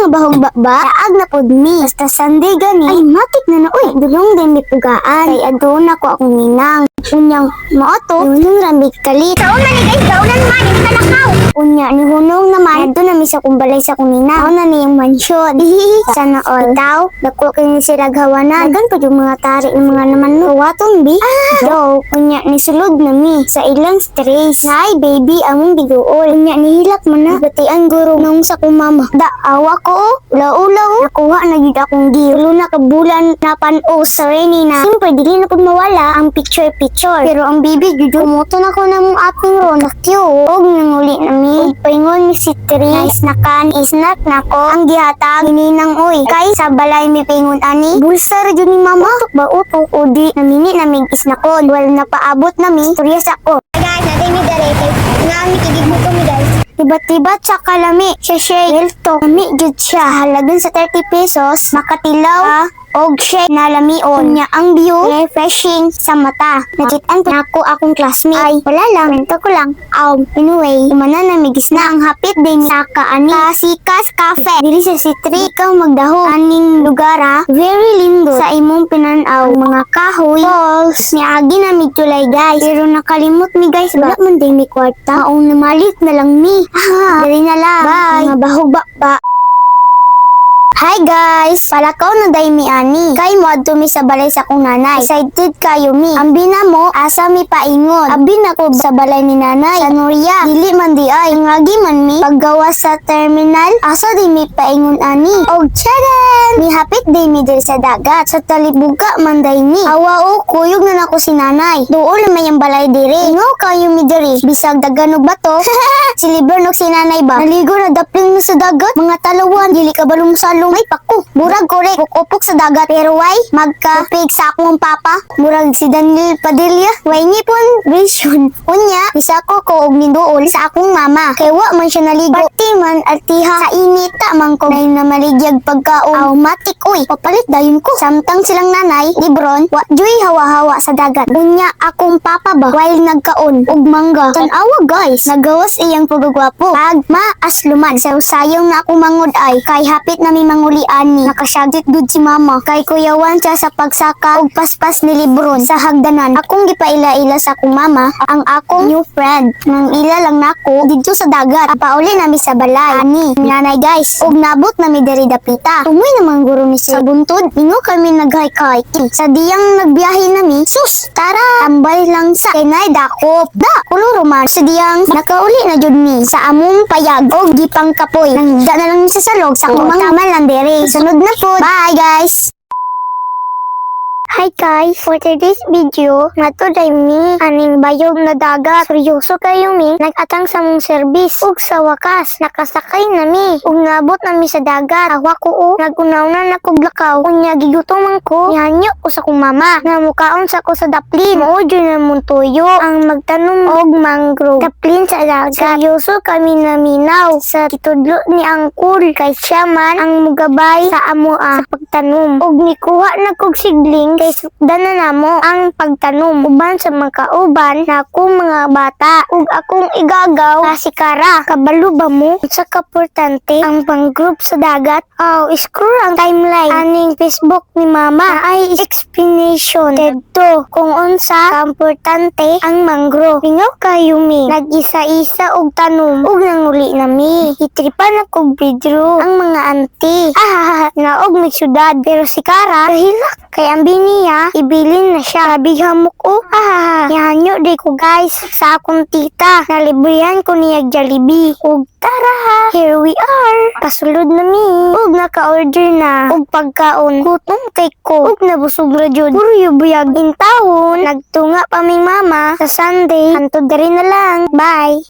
nga bahog ba? Daag na pod mi. Basta Sunday gani. Ay matik na na. Uy, dulong din mi pugaan. Kay aduna ko akong ninang. Unyang maato, hunong ramig kalit. Kaunan ni guys, kaunan man, yung talakaw. Unya ni hunong naman, doon na mi sa kumbalay sa kunina. Kaunan ni yung mansyon. Sana all. Itaw, dako kayo sila gawanan. Nagan pa yung mga tarik ng mga naman no. Waton bi? Joke. Unya ni sulod na mi sa ilang stress. Hi baby, among biguol. Unya ni hilak man na. Batian guro nung sa kumama. Awa ko, ulaw-ulaw. Nakuha na gid akong gear. Tulo na kabulan na pan-o sa rainy na. Siyempre, dili na pud mawala ang picture. Pero ang bibi, judo moto na ko na mong ating ron. Nakyo, og nanguli na mi. Og paingon ni si Tri. Nice na kan, isnak na ko. Ang gihatag, hininang uy. Kay sa balay mi paingon ani. Bulsa ra jud ni mama. Utok ba utok? O di, namini na mig isnakon. Wal na paabot na mi. Turyas ako. Guys, natin mi darete. Nga mi kigig mo to mi guys. Tiba-tiba sa kalami, siya hilto. Lami jud siya, halagan sa 30 pesos, makatilaw, og siya nalamion niya ang view, refreshing sa mata. Nakitaan pa ako akong classmate. Ay, wala lang, mento ko lang. Anyway, umana na migis na ang hapit din sa kaani. Kasikas Cafe. Dili sa Citri, ikaw magdaho. Aning lugar ha, very lindo. Sa imong pinanaw, mga kahoy, falls, niagi na midtulay guys. Pero nakalimot mi guys, wala man din mi kwarta. Maong namalit na lang mi. Dali na lang. Bye. Mga bahog ba. Hi guys! Palakaw na day mi ani. Kay mo adto mi sa balay sa kong nanay. Excited kayo mi. Ambi na mo, asa mi paingon. Abi na ko sa balay ni nanay. Sa Noria. Dili man di ay. Ngagi man mi. Paggawa sa terminal. Asa di mi paingon ani. Og tsadan! Mi hapit day mi diri sa dagat. Sa talibuga man day mi. Awa o, kuyog na nako si nanay. Dool na may ang balay diri. Ingaw kayo mi diri. Bisag daganog ba to? Si Libernog si nanay ba? Naligo na dapling mo sa dagat. Mga talawan. Dili ka balong salong. May paku. Murag korek. Upok sa dagat. Pero why? Magkapig sa akong papa. Murag si Daniel Padilla. Why ni pon vision. Unya, isa ko og niduol sa akong mama. Kay wa man siya naligo. Pati man artiha sa inita man ko. Nay na maligyag pagkaon. Matik uy. Papalit dayon ko. Samtang silang nanay, libron, wa joy hawa-hawa sa dagat. Unya, akong papa ba? While nagkaon og mangga. Tanawa guys. Nagawas iyang pagagwapo. Pag maasluman. Sayang na akong mangod ay. Kay hapit na mi manguliani. Nakasyagit gud si mama. Kay kuyawan siya sa pagsaka og paspas ni libron sa hagdanan. Akong gipaila-ila sa akong mama ang akong new friend. Nang ila lang nako didto sa dagat. Pauli na mi sa balay. Ani, nanay guys. Og nabot na mi diri dapita. Tumoy naman guro ni sa buntod. Ingo kami nag-hiking. Sa diyang nagbiyahe nami. Sus, tara, tambay lang sa kinay dakop. Da, kuluro man. Sa diyang nakauli na jud mi sa among payag og gipang kapoy. Nangda na lang sa salog sa akong mga malandere. Sunod na po. Bye guys! Hi guys! For today's video, natuday mi aning bayog na dagat. Seryoso kayo mi, nag-atang sa mong service. Ug sa wakas, nakasakay na mi. Ug nabot na mi sa dagat. Awa ko o, nagunaw na nakuglakaw. Unya gigutom man ko, nihanyo ko sa kong mama. Namukaon sa ko sa daplin. Maudyo na mong tuyo ang magtanom og mangrove. Daplin sa dagat. Seryoso kami naminaw sa kitudlo ni Angkol. Kay siya man ang mugabay sa amoa sa pagtanom. Ug nikuha na kog sigling kay sukdan na namo ang pagtanom. Uban sa mga kauban na akong mga bata. Ug akong igagaw si Kara. Kabalo ba mo? Sa kaportante ang pang-group sa dagat. Scroll ang timeline. Aning Facebook ni mama ay explanation. Tedto kung unsa kaportante ang mangrove. Mingaw kayo mi. Nag-isa-isa og tanom. Ug nanguli na mi. Itripan ako video ang mga auntie. Naog may syudad. Pero si Kara kahilak. Kay ang niya, ibilin na siya. Sabi hamok ko, yahanyo di ko guys sa akong tita. Nalibrihan ko niya Jollibee. Ug tara, here we are. Pasulod na mi. Ug naka-order na. Ug pagkaon, gutom kay ko. Ug nabusog na jud. Puro yubuyag in taon. Nagtunga pa mi mama sa Sunday. Antod na rin na lang. Bye.